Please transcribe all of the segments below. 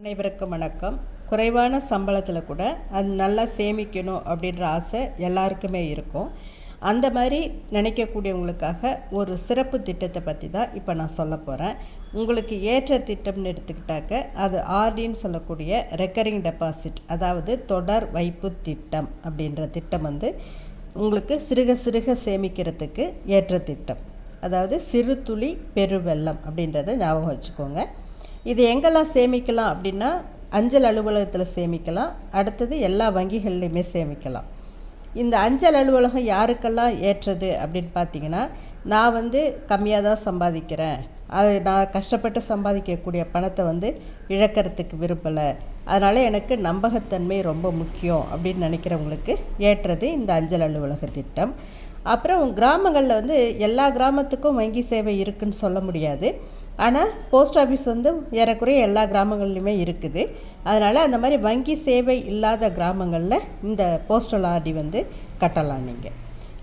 அனைவருக்கும் வணக்கம். குறைவான சம்பளத்தில் கூட அது நல்லா சேமிக்கணும் அப்படின்ற ஆசை எல்லாருக்குமே இருக்கும். அந்த மாதிரி நினைக்கக்கூடியவங்களுக்காக ஒரு சிறப்பு திட்டத்தை பற்றி தான் இப்போ நான் சொல்ல போகிறேன். உங்களுக்கு ஏற்ற திட்டம்னு எடுத்துக்கிட்டாக்க அது ஆர்டின்னு சொல்லக்கூடிய ரெக்கரிங் டெபாசிட், அதாவது தொடர் வைப்பு திட்டம் அப்படின்ற திட்டம் உங்களுக்கு சிறுக சிறுக சேமிக்கிறதுக்கு ஏற்ற திட்டம். அதாவது சிறு துளி பெருவெள்ளம் அப்படின்றத ஞாபகம் வச்சுக்கோங்க. இது எங்கெல்லாம் சேமிக்கலாம் அப்படின்னா, அஞ்சல் அலுவலகத்தில் சேமிக்கலாம், அடுத்தது எல்லா வங்கிகள்லையுமே சேமிக்கலாம். இந்த அஞ்சல் அலுவலகம் யாருக்கெல்லாம் ஏற்றது அப்படின்னு பார்த்தீங்கன்னா, நான் கம்மியாக தான் சம்பாதிக்கிறேன், அது நான் கஷ்டப்பட்டு சம்பாதிக்கக்கூடிய பணத்தை இழக்கிறதுக்கு விரும்பலை, அதனால் எனக்கு நம்பகத்தன்மை ரொம்ப முக்கியம் அப்படின்னு நினைக்கிறவங்களுக்கு ஏற்றது இந்த அஞ்சல் அலுவலக திட்டம். அப்புறம் கிராமங்களில் எல்லா கிராமத்துக்கும் வங்கி சேவை இருக்குதுன்னு சொல்ல முடியாது. ஆனால் போஸ்ட் ஆஃபீஸ் ஏறக்குறைய எல்லா கிராமங்கள்லையுமே இருக்குது. அதனால் அந்த மாதிரி வங்கி சேவை இல்லாத கிராமங்களில் இந்த போஸ்டல் ஆர்டி கட்டலாம். நீங்கள்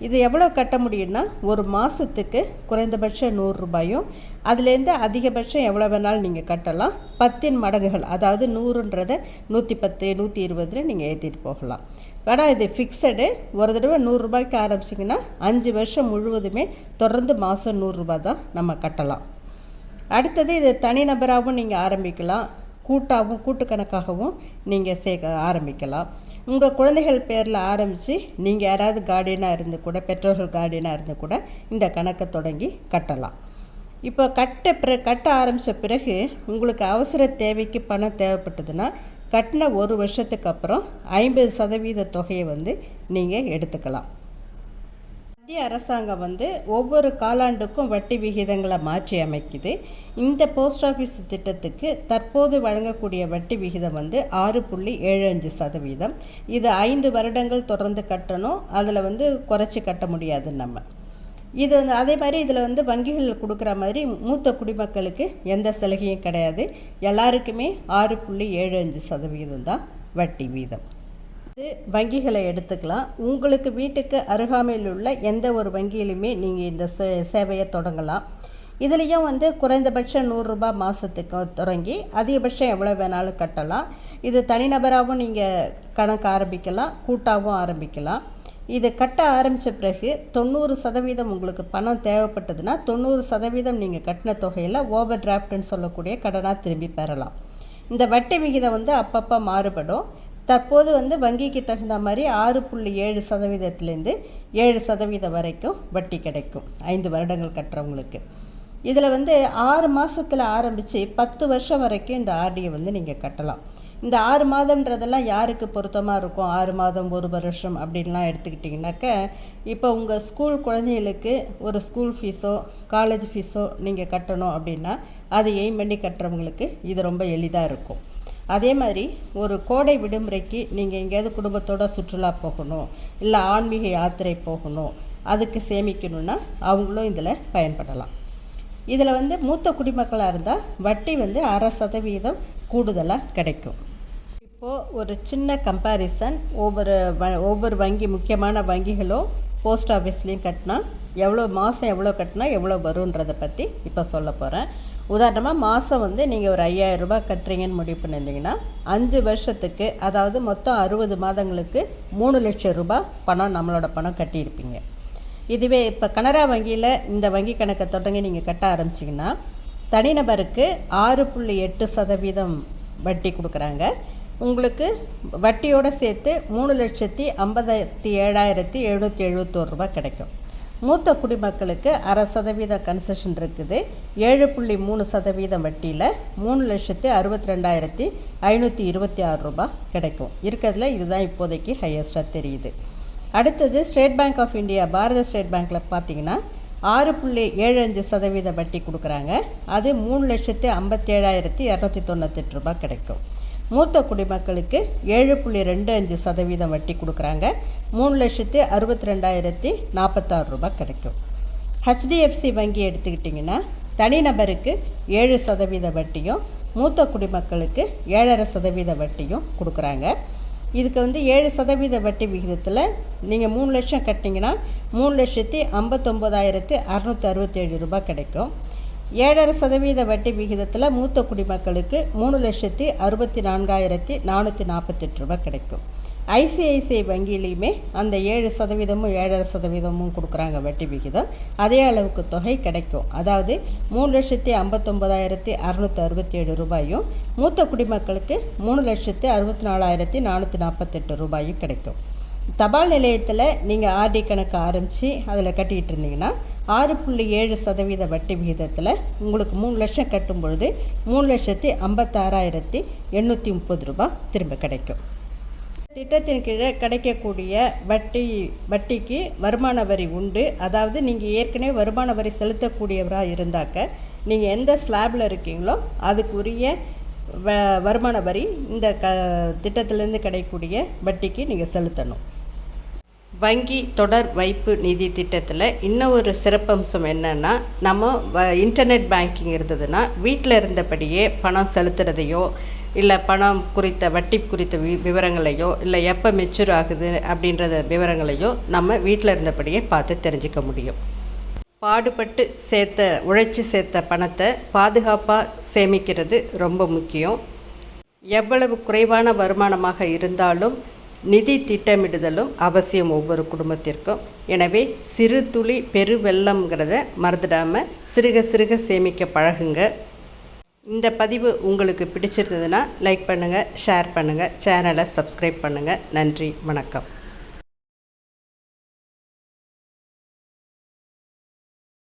இது எவ்வளோ கட்ட முடியும்னா, ஒரு மாதத்துக்கு குறைந்தபட்சம் 100 ரூபாயும், அதுலேருந்து அதிகபட்சம் எவ்வளோ வேணாலும் நீங்கள் கட்டலாம். 10 மடங்குகள், அதாவது 100ன்றதை 110 120 நீங்கள் ஏற்றிட்டு போகலாம். ஆனால் இது ஃபிக்ஸடு. ஒரு தடவை 100 ரூபாய்க்கு ஆரம்பிச்சிங்கன்னா 5 வருஷம் முழுவதுமே தொடர்ந்து மாதம் 100 ரூபா தான் நம்ம கட்டலாம். அடுத்தது இது தனிநபராகவும் நீங்கள் ஆரம்பிக்கலாம், கூட்டு கணக்காகவும் நீங்கள் ஆரம்பிக்கலாம். உங்கள் குழந்தைகள் பேரில் ஆரம்பித்து நீங்கள் யாராவது கார்டியனாக இருந்து கூட, பெற்றோர்கள் கார்டியனாக இருந்து கூட இந்த கணக்கை தொடங்கி கட்டலாம். இப்போ கட்ட ஆரம்பித்த பிறகு உங்களுக்கு அவசர தேவைக்கு பணம் தேவைப்பட்டதுன்னா, கட்டின ஒரு வருஷத்துக்கு அப்புறம் 50% தொகையை நீங்கள் எடுத்துக்கலாம். மத்திய அரசாங்கம் ஒவ்வொரு காலாண்டுக்கும் வட்டி விகிதங்களை மாற்றி அமைக்குது. இந்த போஸ்ட் ஆஃபீஸ் திட்டத்துக்கு தற்போது வழங்கக்கூடிய வட்டி விகிதம் 6.75%. இது 5 வருடங்கள் தொடர்ந்து கட்டணும், அதில் குறைச்சி கட்ட முடியாது நம்ம. இது அதே மாதிரி இதில் வங்கிகள் கொடுக்குற மாதிரி மூத்த குடிமக்களுக்கு எந்த சலுகையும் கிடையாது. எல்லாருக்குமே 6.75% தான் வட்டி வீதம். வங்கிகளை எடுத்துக்கலாம். உங்களுக்கு வீட்டுக்கு அருகாமையில் உள்ள எந்த ஒரு வங்கியிலுமே நீங்கள் இந்த சேவையை தொடங்கலாம். இதுலேயும் குறைந்தபட்சம் 100 ரூபா மாதத்துக்கு தொடங்கி அதிகபட்சம் எவ்வளோ வேணாலும் கட்டலாம். இது தனிநபராகவும் நீங்கள் கணக்கு ஆரம்பிக்கலாம், கூட்டாகவும் ஆரம்பிக்கலாம். இது கட்ட ஆரம்பித்த பிறகு 90% உங்களுக்கு பணம் தேவைப்பட்டதுன்னா 90% நீங்கள் கட்டின தொகையில் ஓவர் டிராஃப்ட்னு சொல்லக்கூடிய கடனாக திரும்பி பெறலாம். இந்த வட்டி விகிதம் அப்பப்போ மாறுபடும். தற்போது வங்கிக்கு தகுந்த மாதிரி 6.7%லேருந்து 7% வரைக்கும் வட்டி கிடைக்கும் 5 வருடங்கள் கட்டுறவங்களுக்கு. இதில் 6 மாதத்தில் ஆரம்பித்து 10 வருஷம் வரைக்கும் இந்த ஆர்டியை நீங்கள் கட்டலாம். இந்த 6 மாதம்ன்றதெல்லாம் யாருக்கு பொருத்தமாக இருக்கும்? 6 மாதம் 1 வருஷம் அப்படின்லாம் எடுத்துக்கிட்டிங்கனாக்க, இப்போ உங்கள் ஸ்கூல் குழந்தைகளுக்கு ஒரு ஸ்கூல் ஃபீஸோ காலேஜ் ஃபீஸோ நீங்கள் கட்டணும் அப்படின்னா, அது எய்ம் பண்ணி கட்டுறவங்களுக்கு இது ரொம்ப எளிதாக இருக்கும். அதே மாதிரி ஒரு கோடை விடுமுறைக்கு நீங்கள் எங்கேயாவது குடும்பத்தோடு சுற்றுலா போகணும், இல்லை ஆன்மீக யாத்திரை போகணும், அதுக்கு சேமிக்கணுன்னா அவங்களும் இதில் பயன்படலாம். இதில் மூத்த குடிமக்களாக இருந்தால் வட்டி 0.5% கூடுதலாக கிடைக்கும். இப்போது ஒரு சின்ன கம்பேரிசன், ஒவ்வொரு வங்கி முக்கியமான வங்கிகளும் போஸ்ட் ஆஃபீஸ்லேயும் கட்டினா மாதம் எவ்வளோ கட்டினா எவ்வளோ வருன்றதை பற்றி இப்போ சொல்ல போகிறேன். உதாரணமாக மாதம் நீங்கள் ஒரு 5000 ரூபாய் கட்டுறீங்கன்னு முடிவு பண்ணியிருந்தீங்கன்னா 5 வருஷத்துக்கு, அதாவது மொத்தம் 60 மாதங்களுக்கு 3 லட்சம் ரூபாய் பணம், நம்மளோட பணம் கட்டியிருப்பீங்க. இதுவே இப்போ கனரா வங்கியில் இந்த வங்கி கணக்கை தொடங்கி நீங்கள் கட்ட ஆரம்பிச்சிங்கன்னா, தனிநபருக்கு 6.8% வட்டி கொடுக்குறாங்க. உங்களுக்கு வட்டியோடு சேர்த்து 3,57,771 ரூபாய் கிடைக்கும். மூத்த குடிமக்களுக்கு 0.5% கன்செஷன் இருக்குது. 7.3% வட்டியில் 3,62,526 ரூபாய் கிடைக்கும். இருக்கிறதுல இதுதான் இப்போதைக்கு ஹையஸ்ட்டாக தெரியுது. அடுத்தது state bank of India, Bharat state பேங்க்கில் பார்த்தீங்கன்னா 6.75% வட்டி கொடுக்குறாங்க. அது 3,57,298 ரூபாய் கிடைக்கும். மூத்த குடிமக்களுக்கு 7.25% வட்டி கொடுக்குறாங்க. 3,62,046 ரூபாய் கிடைக்கும். ஹெச்டிஎஃப்சி வங்கி எடுத்துக்கிட்டிங்கன்னா தனிநபருக்கு 7% வட்டியும், மூத்த குடிமக்களுக்கு 7.5% வட்டியும் கொடுக்குறாங்க. இதுக்கு 7% வட்டி விகிதத்தில் நீங்கள் 3 லட்சம் கட்டிங்கன்னா 3,59,667 ரூபாய் கிடைக்கும். 7.5% வட்டி விகிதத்தில் மூத்த குடிமக்களுக்கு 3,64,448 ரூபாய் கிடைக்கும். ஐசிஐசிஐ வங்கியிலையுமே அந்த 7%, 7.5% கொடுக்குறாங்க வட்டி விகிதம். அதே அளவுக்கு தொகை கிடைக்கும். அதாவது 3,59,667 ரூபாயும், மூத்த குடிமக்களுக்கு 3,64,448 ரூபாயும் கிடைக்கும். தபால் நிலையத்தில் நீங்கள் ஆர்டி கணக்கு ஆரம்பித்து அதில் கட்டிகிட்டு இருந்தீங்கன்னா 6.7% வட்டி விகிதத்தில் உங்களுக்கு 3 லட்சம் கட்டும் பொழுது 3,56,830 ரூபாய் திரும்ப கிடைக்கும். திட்டத்தின் கீழே கிடைக்கக்கூடிய வட்டிக்கு வருமான வரி உண்டு. அதாவது நீங்கள் ஏற்கனவே வருமான வரி செலுத்தக்கூடியவராக இருந்தாக்க நீங்கள் எந்த ஸ்லாபில் இருக்கீங்களோ அதுக்குரிய வருமான வரி இந்த திட்டத்திலேருந்து கிடைக்கக்கூடிய வட்டிக்கு நீங்கள் செலுத்தணும். வங்கி தொடர் வைப்பு நிதி திட்டத்தில் இன்னும் ஒரு சிறப்பம்சம் என்னென்னா, நம்ம இன்டர்நெட் பேங்கிங் இருந்ததுன்னா வீட்டில் இருந்தபடியே பணம் செலுத்துறதையோ இல்லை பணம் குறித்த வட்டி குறித்த விவரங்களையோ இல்லை எப்போ மெச்சூர் ஆகுது அப்படின்றத விவரங்களையோ நம்ம வீட்டில் இருந்தபடியே பார்த்து தெரிஞ்சிக்க முடியும். பாடுபட்டு உழைச்சி சேர்த்த பணத்தை பாதுகாப்பாக சேமிக்கிறது ரொம்ப முக்கியம். எவ்வளவு குறைவான வருமானமாக இருந்தாலும் நிதி திட்டமிடுதலும் அவசியம் ஒவ்வொரு குடும்பத்திற்கும். எனவே சிறு துளி பெரு வெள்ளம்ங்கிறத மறந்துடாமல் சிறுக சிறுக சேமிக்க பழகுங்க. இந்த பதிவு உங்களுக்கு பிடிச்சிருந்ததுன்னா லைக் பண்ணுங்கள், ஷேர் பண்ணுங்கள், சேனலை சப்ஸ்கிரைப் பண்ணுங்கள். நன்றி, வணக்கம்.